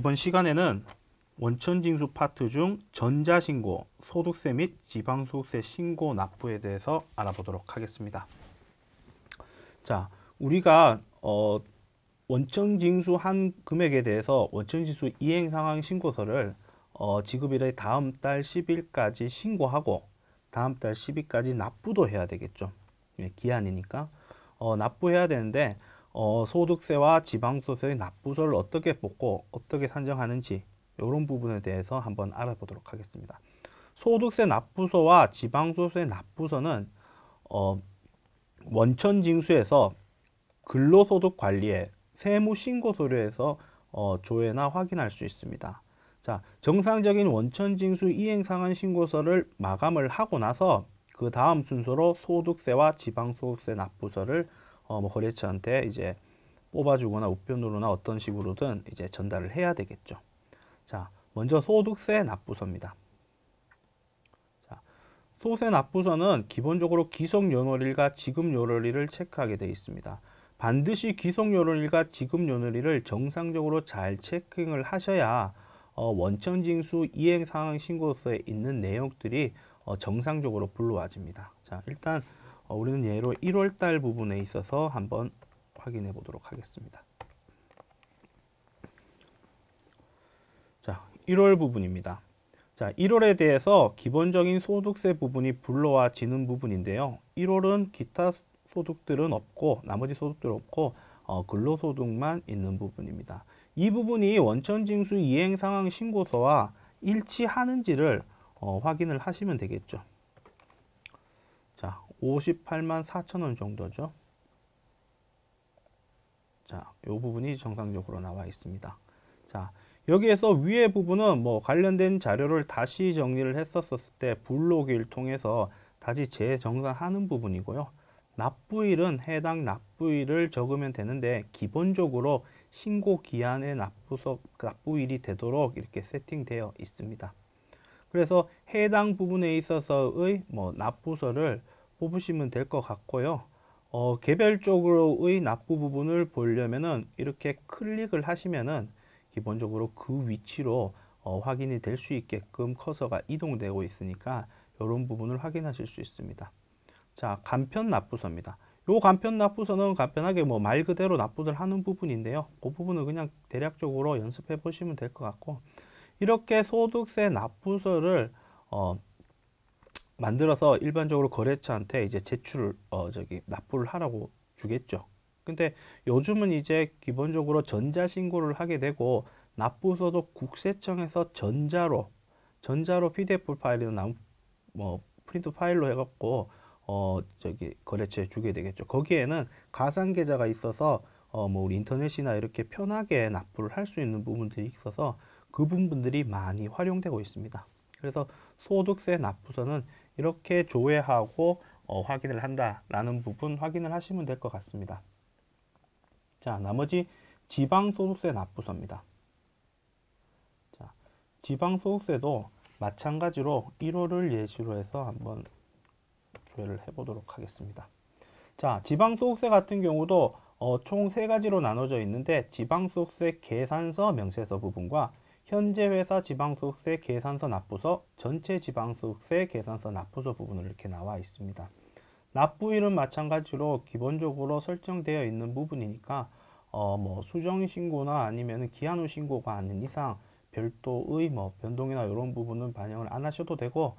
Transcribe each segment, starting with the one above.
이번 시간에는 원천징수 파트 중 전자신고, 소득세 및 지방소득세 신고 납부에 대해서 알아보도록 하겠습니다. 자, 우리가 원천징수한 금액에 대해서 원천징수 이행상황 신고서를 지급일의 다음 달 10일까지 신고하고 다음 달 10일까지 납부도 해야 되겠죠. 기한이니까 납부해야 되는데 소득세와 지방소득세의 납부서를 어떻게 뽑고 어떻게 산정하는지 이런 부분에 대해서 한번 알아보도록 하겠습니다. 소득세 납부서와 지방소득세 납부서는 원천징수에서 근로소득관리에 세무신고서류에서 조회나 확인할 수 있습니다. 자, 정상적인 원천징수 이행상환 신고서를 마감을 하고 나서 그 다음 순서로 소득세와 지방소득세 납부서를 거래처한테 이제 뽑아주거나 우편으로나 어떤 식으로든 이제 전달을 해야 되겠죠. 자, 먼저 소득세 납부서입니다. 자, 소득세 납부서는 기본적으로 기속연월일과 지급연월일을 체크하게 되어 있습니다. 반드시 기속연월일과 지급연월일을 정상적으로 잘 체킹을 하셔야 원천징수 이행상황 신고서에 있는 내용들이 정상적으로 불러와집니다. 자, 일단 우리는 예로 1월달 부분에 있어서 한번 확인해 보도록 하겠습니다. 자, 1월 부분입니다. 자, 1월에 대해서 기본적인 소득세 부분이 불러와지는 부분인데요. 1월은 기타 소득들은 없고 나머지 소득들은 없고 근로소득만 있는 부분입니다. 이 부분이 원천징수 이행상황 신고서와 일치하는지를 확인을 하시면 되겠죠. 자, 58만 4천 원 정도죠. 자, 이 부분이 정상적으로 나와 있습니다. 자, 여기에서 위에 부분은 관련된 자료를 다시 정리를 했었을 때 불러오기를 통해서 다시 재정산하는 부분이고요. 납부일은 해당 납부일을 적으면 되는데 기본적으로 신고 기한의 납부일이 되도록 이렇게 세팅되어 있습니다. 그래서 해당 부분에 있어서의 납부서를 뽑으시면 될 것 같고요. 개별적으로의 납부 부분을 보려면은 이렇게 클릭을 하시면은 기본적으로 그 위치로 확인이 될 수 있게끔 커서가 이동되고 있으니까 이런 부분을 확인하실 수 있습니다. 자, 간편 납부서입니다. 요 간편 납부서는 간편하게 말 그대로 납부를 하는 부분인데요. 그 부분은 그냥 대략적으로 연습해 보시면 될 것 같고, 이렇게 소득세 납부서를 만들어서 일반적으로 거래처한테 이제 제출을 납부를 하라고 주겠죠. 근데 요즘은 이제 기본적으로 전자신고를 하게 되고 납부서도 국세청에서 전자로 PDF 파일이나 프린트 파일로 해갖고 거래처에 주게 되겠죠. 거기에는 가상 계좌가 있어서 우리 인터넷이나 이렇게 편하게 납부를 할 수 있는 부분들이 있어서 그 부분들이 많이 활용되고 있습니다. 그래서 소득세 납부서는 이렇게 조회하고 확인을 한다라는 부분 확인을 하시면 될 것 같습니다. 자, 나머지 지방소득세 납부서입니다. 자, 지방소득세도 마찬가지로 1월을 예시로 해서 한번 조회를 해보도록 하겠습니다. 자, 지방소득세 같은 경우도 총 3가지로 나눠져 있는데 지방소득세 계산서 명세서 부분과 현재 회사 지방소득세 계산서 납부서, 전체 지방소득세 계산서 납부서 부분을 이렇게 나와 있습니다. 납부일은 마찬가지로 기본적으로 설정되어 있는 부분이니까 수정신고나 아니면 기한 후 신고가 아닌 이상 별도의 변동이나 이런 부분은 반영을 안 하셔도 되고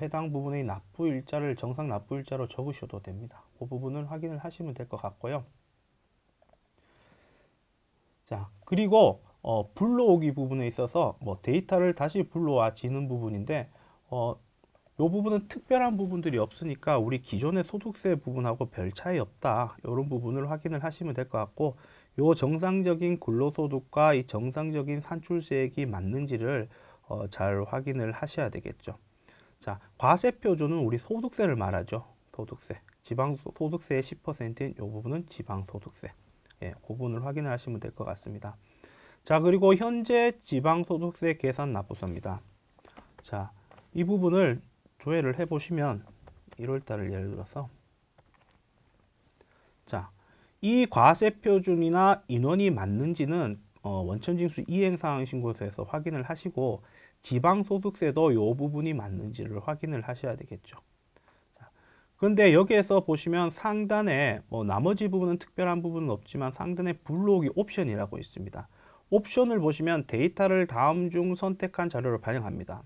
해당 부분의 납부일자를 정상 납부일자로 적으셔도 됩니다. 그 부분을 확인을 하시면 될 것 같고요. 자, 그리고 불러오기 부분에 있어서 데이터를 다시 불러와지는 부분인데 이 부분은 특별한 부분들이 없으니까 우리 기존의 소득세 부분하고 별 차이 없다, 이런 부분을 확인을 하시면 될 것 같고, 요 정상적인 근로소득과 이 정상적인 산출세액이 맞는지를 잘 확인을 하셔야 되겠죠. 자, 과세표준은 우리 소득세를 말하죠. 소득세, 지방소득세의 10%인 이 부분은 지방소득세. 그 부분을 확인을 하시면 될 것 같습니다. 자, 그리고 현재 지방소득세 계산 납부서입니다. 자, 이 부분을 조회를 해보시면 1월달을 예를 들어서, 자, 이 과세표준이나 인원이 맞는지는 원천징수 이행상황신고서에서 확인을 하시고 지방소득세도 이 부분이 맞는지를 확인을 하셔야 되겠죠. 그런데 여기에서 보시면 상단에 나머지 부분은 특별한 부분은 없지만 상단에 불러오기 옵션이라고 있습니다. 옵션을 보시면 데이터를 다음 중 선택한 자료를 반영합니다.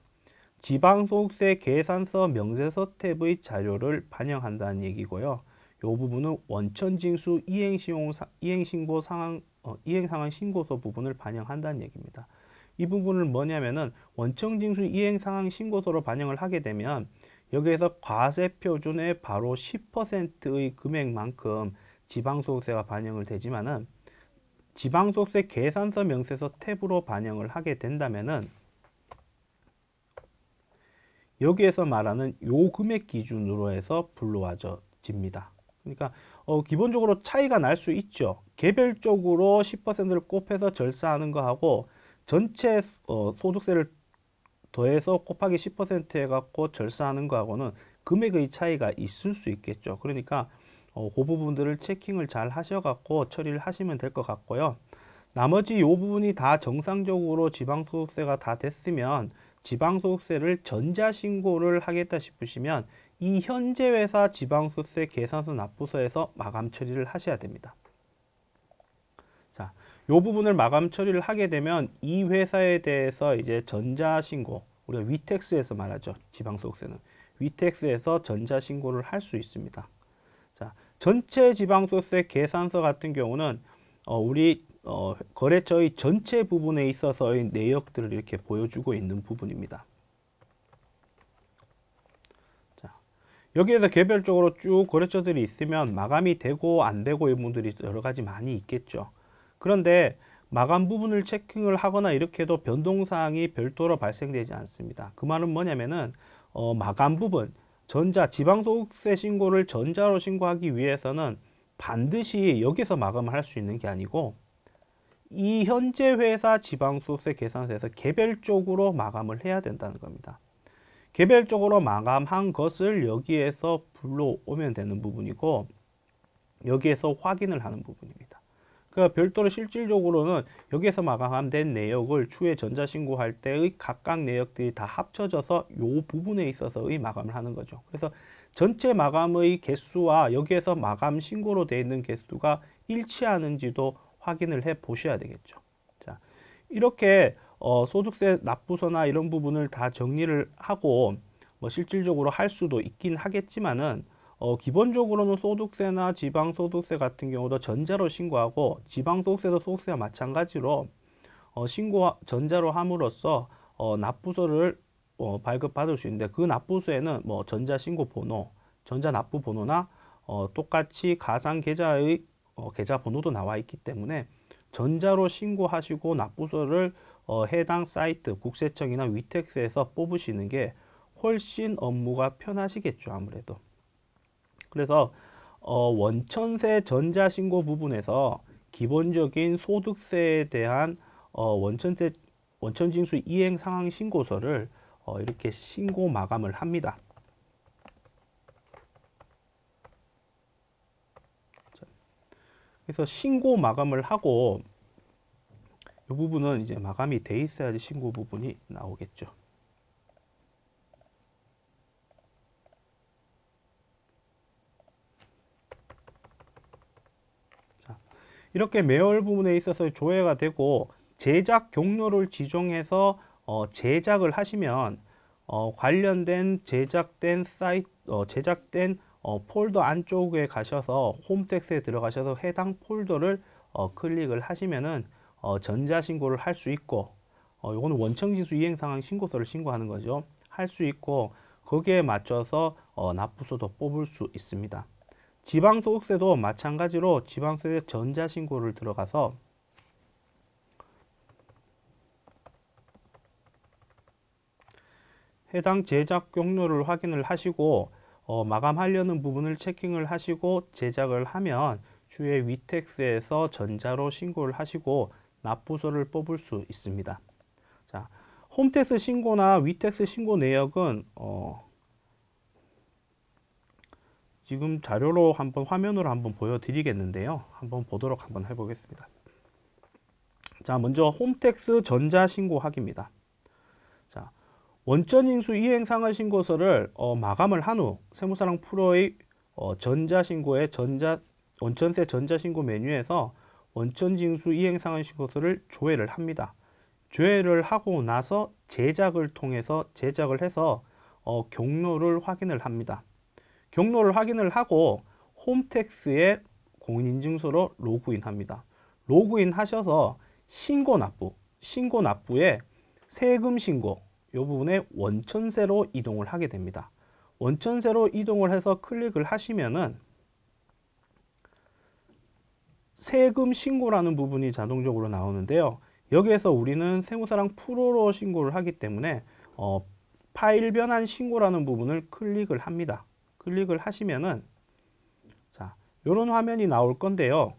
지방소득세 계산서 명세서 탭의 자료를 반영한다는 얘기고요. 이 부분은 원천징수 이행신고 상황, 이행상황 신고서 부분을 반영한다는 얘기입니다. 이 부분은 뭐냐면은 원천징수 이행상황 신고서로 반영을 하게 되면 여기에서 과세표준의 바로 10%의 금액만큼 지방소득세가 반영을 되지만은 지방소득세 계산서 명세서 탭으로 반영을 하게 된다면은 여기에서 말하는 요 금액 기준으로 해서 불러와집니다. 그러니까 기본적으로 차이가 날 수 있죠. 개별적으로 10%를 곱해서 절사하는 거하고 전체 소득세를 더해서 곱하기 10% 해갖고 절사하는 거하고는 금액의 차이가 있을 수 있겠죠. 그러니까 그 부분들을 체킹을 잘 하셔갖고 처리를 하시면 될 것 같고요. 나머지 이 부분이 다 정상적으로 지방소득세가 다 됐으면 지방소득세를 전자신고를 하겠다 싶으시면 이 현재 회사 지방소득세 계산서 납부서에서 마감 처리를 하셔야 됩니다. 자, 이 부분을 마감 처리를 하게 되면 이 회사에 대해서 이제 전자신고, 우리가 위택스에서 말하죠. 지방소득세는 위택스에서 전자신고를 할 수 있습니다. 자, 전체 지방소득세 계산서 같은 경우는 우리 거래처의 전체 부분에 있어서의 내역들을 이렇게 보여주고 있는 부분입니다. 자, 여기에서 개별적으로 쭉 거래처들이 있으면 마감이 되고 안 되고 이 부분들이 여러 가지 많이 있겠죠. 그런데 마감 부분을 체킹을 하거나 이렇게 해도 변동사항이 별도로 발생되지 않습니다. 그 말은 뭐냐면은 마감 부분, 지방소득세 신고를 전자로 신고하기 위해서는 반드시 여기서 마감을 할 수 있는 게 아니고 이 현재 회사 지방소득세 계산서에서 개별적으로 마감을 해야 된다는 겁니다. 개별적으로 마감한 것을 여기에서 불러오면 되는 부분이고 여기에서 확인을 하는 부분입니다. 그러니까 별도로 실질적으로는 여기에서 마감된 내역을 추후에 전자신고할 때의 각각 내역들이 다 합쳐져서 이 부분에 있어서의 마감을 하는 거죠. 그래서 전체 마감의 개수와 여기에서 마감 신고로 되어 있는 개수가 일치하는지도 확인을 해 보셔야 되겠죠. 자, 이렇게 소득세 납부서나 이런 부분을 다 정리를 하고 실질적으로 할 수도 있긴 하겠지만은 기본적으로는 소득세나 지방소득세 같은 경우도 전자로 신고하고 지방소득세도 소득세와 마찬가지로 전자로 함으로써 납부서를 발급받을 수 있는데 그 납부서에는 전자신고 번호, 전자납부 번호나 똑같이 가상 계좌의 계좌 번호도 나와 있기 때문에 전자로 신고하시고 납부서를 해당 사이트, 국세청이나 위택스에서 뽑으시는 게 훨씬 업무가 편하시겠죠, 아무래도. 그래서 원천세 전자신고 부분에서 기본적인 소득세에 대한 원천징수 이행 상황 신고서를 이렇게 신고 마감을 합니다. 그래서 신고 마감을 하고 이 부분은 이제 마감이 돼 있어야지 신고 부분이 나오겠죠. 자, 이렇게 매월 부분에 있어서 조회가 되고 제작 경로를 지정해서 제작을 하시면 관련된 제작된 폴더 안쪽에 가셔서 홈택스에 들어가셔서 해당 폴더를 클릭을 하시면은 전자신고를 할 수 있고 이거는 원천징수 이행상황 신고서를 신고하는 거죠. 할 수 있고 거기에 맞춰서 납부서도 뽑을 수 있습니다. 지방소득세도 마찬가지로 지방소득세 전자신고를 들어가서 해당 제작 경로를 확인을 하시고 마감하려는 부분을 체킹을 하시고 제작을 하면 추후에 위택스에서 전자로 신고를 하시고 납부서를 뽑을 수 있습니다. 자, 홈택스 신고나 위택스 신고 내역은 지금 자료로 화면으로 한번 보여드리겠는데요. 한번 보도록 한번 해보겠습니다. 자, 먼저 홈택스 전자신고하기입니다. 자, 원천징수 이행상환 신고서를 마감을 한 후 세무사랑 프로의 전자신고의 원천세 전자신고 메뉴에서 원천징수 이행상환 신고서를 조회를 합니다. 조회를 하고 나서 제작을 해서 경로를 확인을 합니다. 경로를 확인을 하고 홈택스에 공인인증서로 로그인합니다. 로그인 하셔서 신고 납부에 세금 신고 이 부분에 원천세로 이동을 하게 됩니다. 원천세로 이동을 해서 클릭을 하시면은 세금 신고라는 부분이 자동적으로 나오는데요. 여기에서 우리는 세무사랑 프로로 신고를 하기 때문에 파일 변환 신고라는 부분을 클릭을 합니다. 클릭을 하시면은 자, 이런 화면이 나올 건데요.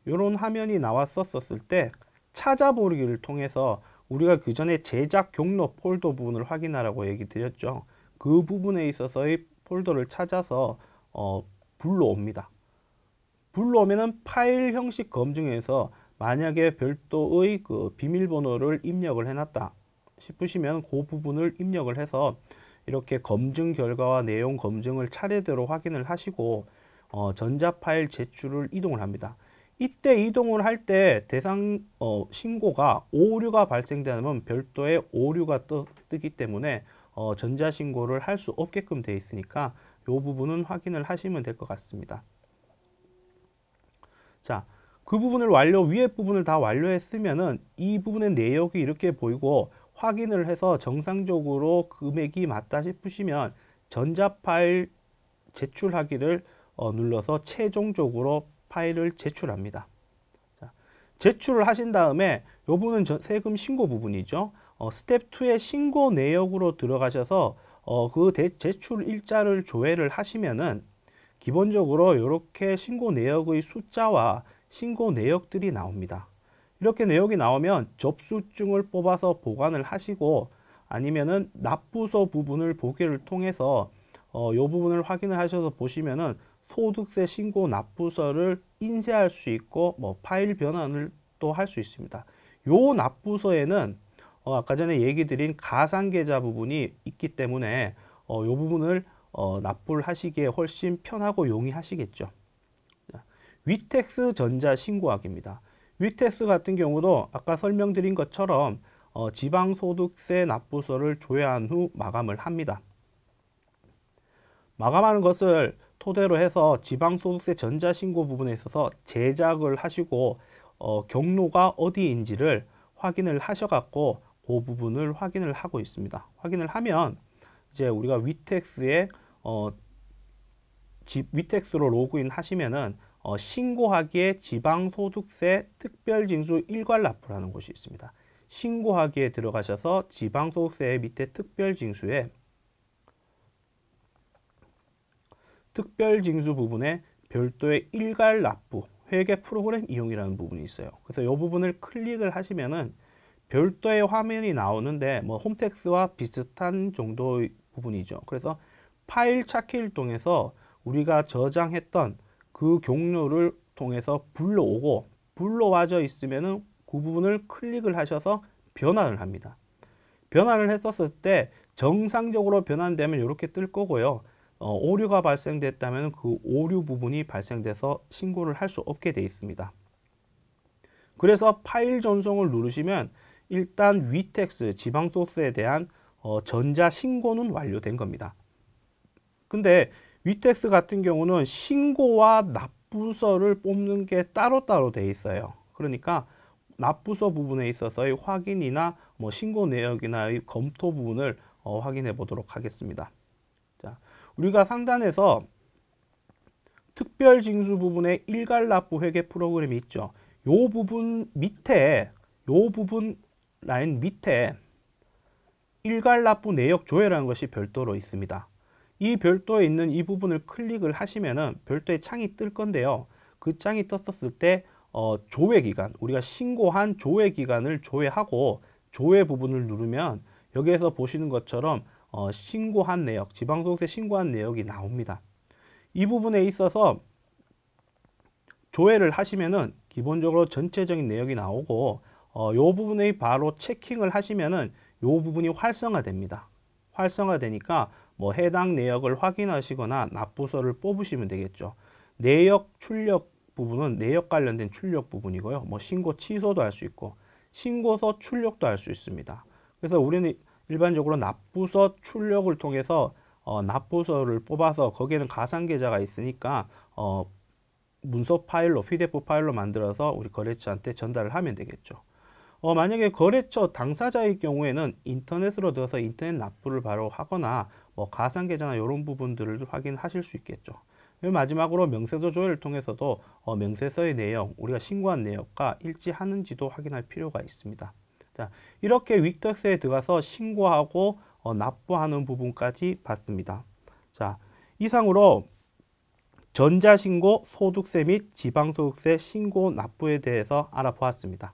이런 화면이 나왔었을 때 찾아보기를 통해서 우리가 그 전에 제작 경로 폴더 부분을 확인하라고 얘기 드렸죠. 그 부분에 있어서의 폴더를 찾아서 불러옵니다. 불러오면은 파일 형식 검증에서 만약에 별도의 그 비밀번호를 입력을 해놨다 싶으시면 그 부분을 입력을 해서 이렇게 검증 결과와 내용 검증을 차례대로 확인을 하시고 전자 파일 제출을 이동을 합니다. 이때 이동을 할 때 대상 신고가 오류가 발생되면 별도의 오류가 뜨기 때문에 전자 신고를 할 수 없게끔 되어 있으니까 이 부분은 확인을 하시면 될 것 같습니다. 자, 그 부분을 위에 부분을 다 완료했으면은 이 부분의 내역이 이렇게 보이고 확인을 해서 정상적으로 금액이 맞다 싶으시면 전자 파일 제출하기를 눌러서 최종적으로 파일을 제출합니다. 자, 제출을 하신 다음에 이 부분은 세금 신고 부분이죠. 스텝 2의 신고 내역으로 들어가셔서 그 제출 일자를 조회를 하시면은 기본적으로 이렇게 신고 내역의 숫자와 신고 내역들이 나옵니다. 이렇게 내역이 나오면 접수증을 뽑아서 보관을 하시고 아니면은 납부서 부분을 보기를 통해서 이 부분을 확인을 하셔서 보시면은 소득세 신고 납부서를 인쇄할 수 있고 파일 변환을 또 할 수 있습니다. 요 납부서에는 아까 전에 얘기 드린 가상계좌 부분이 있기 때문에 요 부분을 납부를 하시기에 훨씬 편하고 용이하시겠죠. 위택스 전자 신고하기입니다. 위택스 같은 경우도 아까 설명드린 것처럼 지방소득세 납부서를 조회한 후 마감을 합니다. 마감하는 것을 토대로 해서 지방소득세 전자신고 부분에 있어서 제작을 하시고 경로가 어디인지를 확인을 하셔갖고 그 부분을 확인을 하고 있습니다. 확인을 하면 이제 우리가 위택스에 위택스로 로그인 하시면은 신고하기에 지방소득세 특별징수 일괄납부라는 곳이 있습니다. 신고하기에 들어가셔서 지방소득세 밑에 특별징수에 특별징수 부분에 별도의 일괄납부 회계 프로그램 이용이라는 부분이 있어요. 그래서 이 부분을 클릭을 하시면은 별도의 화면이 나오는데 홈택스와 비슷한 정도의 부분이죠. 그래서 파일 찾기를 통해서 우리가 저장했던 그 경로를 통해서 불러와져 있으면은 그 부분을 클릭을 하셔서 변환을 합니다. 변환을 했었을 때 정상적으로 변환되면 이렇게 뜰 거고요. 오류가 발생됐다면 그 오류 부분이 발생돼서 신고를 할 수 없게 되어 있습니다. 그래서 파일 전송을 누르시면 일단 위택스 지방소득세에 대한 전자 신고는 완료된 겁니다. 근데 위택스 같은 경우는 신고와 납부서를 뽑는 게 따로따로 되어 있어요. 그러니까 납부서 부분에 있어서의 확인이나 신고 내역이나 검토 부분을 확인해 보도록 하겠습니다. 자, 우리가 상단에서 특별징수 부분에 일괄납부 회계 프로그램이 있죠. 요 부분 밑에 요 부분 라인 밑에 일괄납부 내역 조회라는 것이 별도로 있습니다. 이 별도에 있는 이 부분을 클릭을 하시면은 별도의 창이 뜰 건데요. 그 창이 떴었을 때 조회기간, 우리가 신고한 조회기간을 조회하고 조회 부분을 누르면 여기에서 보시는 것처럼 신고한 내역, 지방소득세 신고한 내역이 나옵니다. 이 부분에 있어서 조회를 하시면은 기본적으로 전체적인 내역이 나오고 요 부분에 바로 체킹을 하시면은 요 부분이 활성화됩니다. 활성화되니까 뭐 해당 내역을 확인하시거나 납부서를 뽑으시면 되겠죠. 내역 출력 부분은 내역 관련된 출력 부분이고요. 뭐 신고 취소도 할 수 있고 신고서 출력도 할 수 있습니다. 그래서 우리는 일반적으로 납부서 출력을 통해서 납부서를 뽑아서 거기에는 가상 계좌가 있으니까 문서 파일로 PDF 파일로 만들어서 우리 거래처한테 전달을 하면 되겠죠. 만약에 거래처 당사자의 경우에는 인터넷으로 들어서 인터넷 납부를 바로 하거나 뭐 가상 계좌나 이런 부분들을 확인하실 수 있겠죠. 마지막으로 명세서 조회를 통해서도 명세서의 내용, 우리가 신고한 내역과 일치하는지도 확인할 필요가 있습니다. 자, 이렇게 윅택스에 들어가서 신고하고 납부하는 부분까지 봤습니다. 자, 이상으로 전자신고, 소득세 및 지방소득세 신고 납부에 대해서 알아보았습니다.